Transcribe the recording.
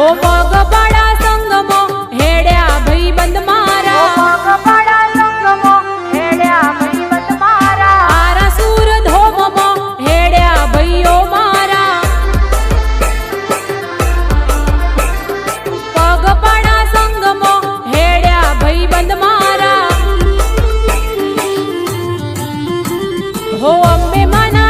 હો પગપાળા સંગમો હેડ્યા ભાઈબંધ મારા, પગપાળા સંગમો હેડ્યા ભાઈબંધ મારા, આરા સુર ધોમમો હેડ્યા ભાઈઓ મારા. પગપાળા સંગમો હેડ્યા ભાઈબંધ મારા. હો અંબે માના